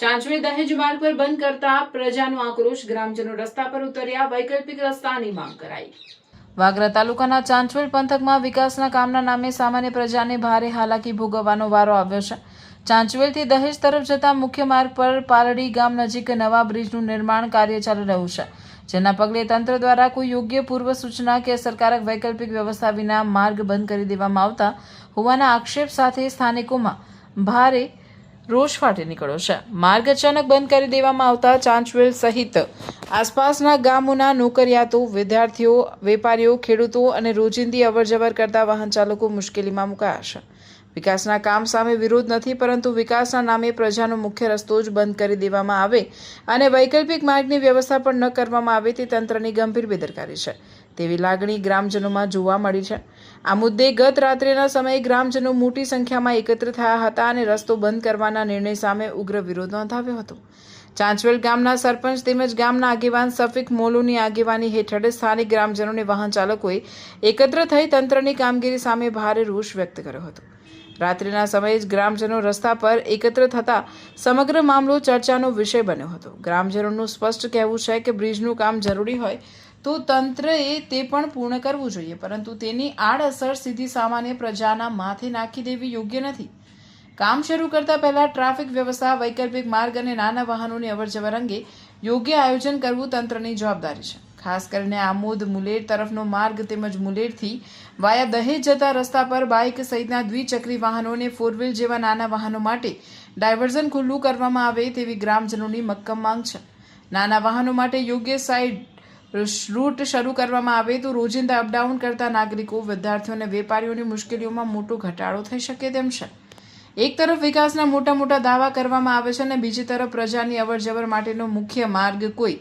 ચાંચવી દહેજ માર્ગ પર બંધ કરતા પ્રજાનો આક્રોશ, ગ્રામજનો રસ્તા પર ઉતર્યા, વૈકલ્પિક રસ્તાની માંગ કરાઈ। વાગરા તાલુકાના ચાંચવેલ પંથકમાં વિકાસના કામના નામે સામાન્ય પ્રજાને ભારે હાલાકી ભોગવવાનો વારો આવ્યો છે। ચાંચવેલથી દહેજ તરફ જતા મુખ્ય માર્ગ પર પાલડી ગામ નજીક નવા બ્રિજનું નિર્માણ કાર્ય ચાલી રહ્યું છે, જેના પગલે તંત્ર દ્વારા કોઈ યોગ્ય પૂર્વ સૂચના કે અસરકારક વૈકલ્પિક વ્યવસ્થા વિના માર્ગ બંધ કરી દેવામાં આવતા હોવાના આક્ષેપ સાથે સ્થાનિકોમાં ભારે રોષ ફાટી નીકળ્યો છે। માર્ગ અચાનક બંધ કરી દેવામાં આવતા ચાંચવેલ સહિત આસપાસના ગામોના નોકરિયાતો, વિદ્યાર્થીઓ, વેપારીઓ, ખેડૂતો અને રોજિંદી અવરજવર કરતા વાહન ચાલકો મુશ્કેલીમાં મુકાયા છે। વિકાસના કામ સામે વિરોધ નથી, પરંતુ વિકાસના નામે પ્રજાનો મુખ્ય રસ્તો જ બંધ કરી દેવામાં આવે અને વૈકલ્પિક માર્ગની વ્યવસ્થા પણ ન કરવામાં આવે તે તંત્રની ગંભીર બેદરકારી છે તેવી લાગણી ગ્રામજનોમાં જોવા મળી છે। આ મુદ્દે ગત રાત્રિના સમયે ગ્રામજનો મોટી સંખ્યામાં એકત્ર થયા હતા અને રસ્તો બંધ કરવાના નિર્ણય સામે ઉગ્ર વિરોધ નોંધાવ્યો હતો। ચાંચવેલ ગામના સરપંચ તેમજ ગામના આગેવાન સફીક મોલુની આગેવાની હેઠળ સ્થાનિક ગ્રામજનોને વાહન ચાલકોએ એકત્ર થઈ તંત્રની કામગીરી સામે ભારે રોષ વ્યક્ત કર્યો હતો। રાત્રિના સમયે જ ગ્રામજનો રસ્તા પર એકત્ર થતા સમગ્ર મામલો ચર્ચાનો વિષય બન્યો હતો। ગ્રામજનોનું સ્પષ્ટ કહેવું છે કે બ્રિજનું કામ જરૂરી હોય તો તંત્રએ તે પણ પૂર્ણ કરવું જોઈએ, પરંતુ તેની આડઅસર સીધી સામાન્ય પ્રજાના માથે નાખી દેવી યોગ્ય નથી। કામ શરૂ કરતા પહેલા ટ્રાફિક વ્યવસ્થા, વૈકલ્પિક માર્ગ અને નાના વાહનોની અવરજવર અંગે યોગ્ય આયોજન કરવું તંત્રની જવાબદારી છે। ખાસ કરીને આમોદ મુલેર તરફનો માર્ગ તેમજ મુલેરથી વાયા દહેજ જતા રસ્તા પર બાઇક સહિતના દ્વિચક્રી વાહનો અને ફોર વ્હીલ જેવા નાના વાહનો માટે ડાયવર્ઝન ખુલ્લું કરવામાં આવે તેવી ગ્રામજનોની મક્કમ માંગ છે। નાના વાહનો માટે યોગ્ય સાઇડ રૂટ શરૂ કરવામાં આવે તો રોજિંદા અપડાઉન કરતા નાગરિકો, વિદ્યાર્થીઓ અને વેપારીઓની મુશ્કેલીઓમાં મોટો ઘટાડો થઈ શકે તેમ છે। એક તરફ વિકાસના મોટા દાવા કરવામાં આવે છે અને બીજી તરફ પ્રજાની અવરજવર માટેનો મુખ્ય માર્ગ કોઈ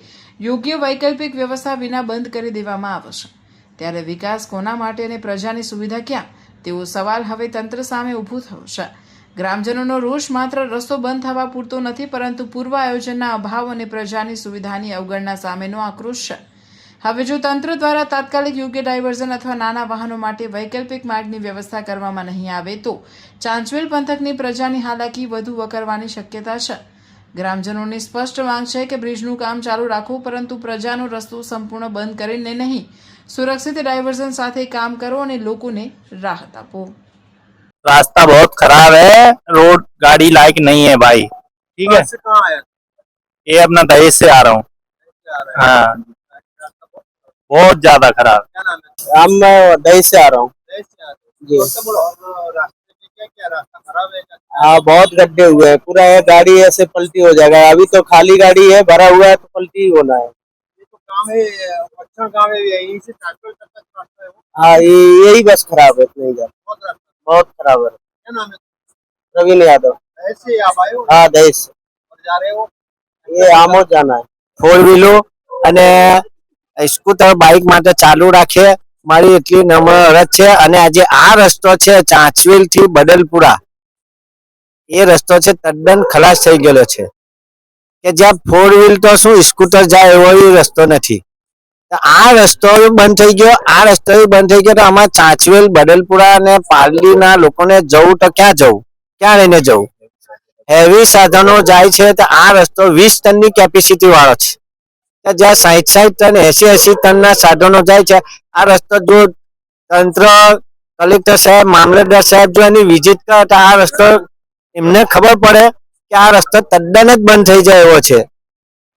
યોગ્ય વૈકલ્પિક વ્યવસ્થા વિના બંધ કરી દેવામાં આવે છે, ત્યારે વિકાસ કોના માટે અને પ્રજાની સુવિધા ક્યાં તેવો સવાલ હવે તંત્ર સામે ઊભો થયો છે। ગ્રામજનોનો રોષ માત્ર રસ્તો બંધ થવા પૂરતો નથી, પરંતુ પૂર્વ આયોજનના અભાવ અને પ્રજાની સુવિધાની અવગણના સામેનો આક્રોશ છે। હવે જો તંત્ર દ્વારા તાત્કાલિક યોગ્ય ડાયવર્ઝન અથવા નાના વાહનો માટે વૈકલ્પિક માર્ગની વ્યવસ્થા કરવામાં નહીં આવે તો ચાંચવેલ પંથકની પ્રજાની હાલાકી વધુ વકરવાની શક્યતા છે। ગ્રામજનોની સ્પષ્ટ માંગ છે કે બ્રિજનું કામ ચાલુ રાખો, પરંતુ પ્રજાનો રસ્તો સંપૂર્ણ બંધ કરીને નહીં, સુરક્ષિત ડાયવર્ઝન સાથે કામ કરો અને લોકોને રાહત આપો। रास्ता बहुत खराब है, रोड गाड़ी लायक नहीं है भाई। ठीक है, कहाँ आया? ये अपना दहेज से आ रहा हूँ। हाँ, बहुत ज्यादा खराब। क्या नाम है? हम मैं दही से आ रहा हूँ देश से आ रहे हो? जी। और सब और रास्ते में क्या क्या रास्ता खराब है क्या? हाँ, बहुत गड्ढे हुए हैं, पूरा ये गाड़ी ऐसे पलटी हो जाएगा। अभी तो खाली गाड़ी है, भरा हुआ है तो पलटी ही होना है। ये तो काम है, अच्छा काम है, यहीं से ट्रांसफर तक का रास्ता है वो। हाँ, यही बस खराब है, इतना ही ज्यादा। बहुत रास्ता। बहुत खराब है। क्या नाम है? प्रवीण यादव। ऐसे आप आए हो हाँ, दही से। और जा रहे हो? ये आमोद जाना है। फोर व्हीलो અને સ્કૂટર બાઇક માટે ચાલુ રાખે મારી એટલી નમ્ર અરજ છે। અને આજે આ રસ્તો છે ચાંચવેલ થી બદલપુરા, એ રસ્તો છે તદ્દન ખલાસ થઈ ગયેલો છે કે જ્યાં ફોર વ્હીલ તો શું સ્કૂટર જાય એવો રસ્તો નથી। આ રસ્તો બંધ થઈ ગયો, આ રસ્તો બંધ થઈ ગયો તો આમાં ચાંચવેલ, બદલપુરા અને પાલડીના લોકોને જવું તો ક્યાં જવું, ક્યાં લઈને જવું? હેવી સાધનો જાય છે તો આ રસ્તો 20 ટનની કેપેસિટી વાળો છે, જ્યાં 60 ટન 80 ટનના સાધનો જાય છે। આ રસ્તો જો તંત્ર, કલેક્ટર સાહેબ, મામલતદાર સાહેબ જો એની વિઝિટ કરે તો આ રસ્તો એમને ખબર પડે કે આ રસ્તો તદ્દન જ બંધ થઈ જાય એવો છે,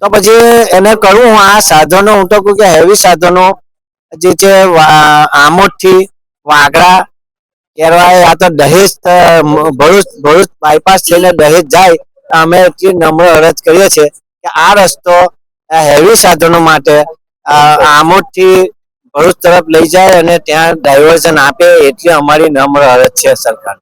તો પછી એને કરવું હું આ સાધનો, હું તો કહું કે હેવી સાધનો જે છે આમોદથી વાગરા કેરવાય, આ તો દહેજ ભરૂચ બાયપાસ થઈને દહેજ જાય, અમે એટલી નમ્ર અરજ કરીએ છીએ કે આ રસ્તો હેવી સાધનો માટે આમોદથી ભરૂચ તરફ લઈ જાય અને ત્યાં ડાયવર્ઝન આપે, એટલી અમારી નમ્ર અરજ છે સરકાર।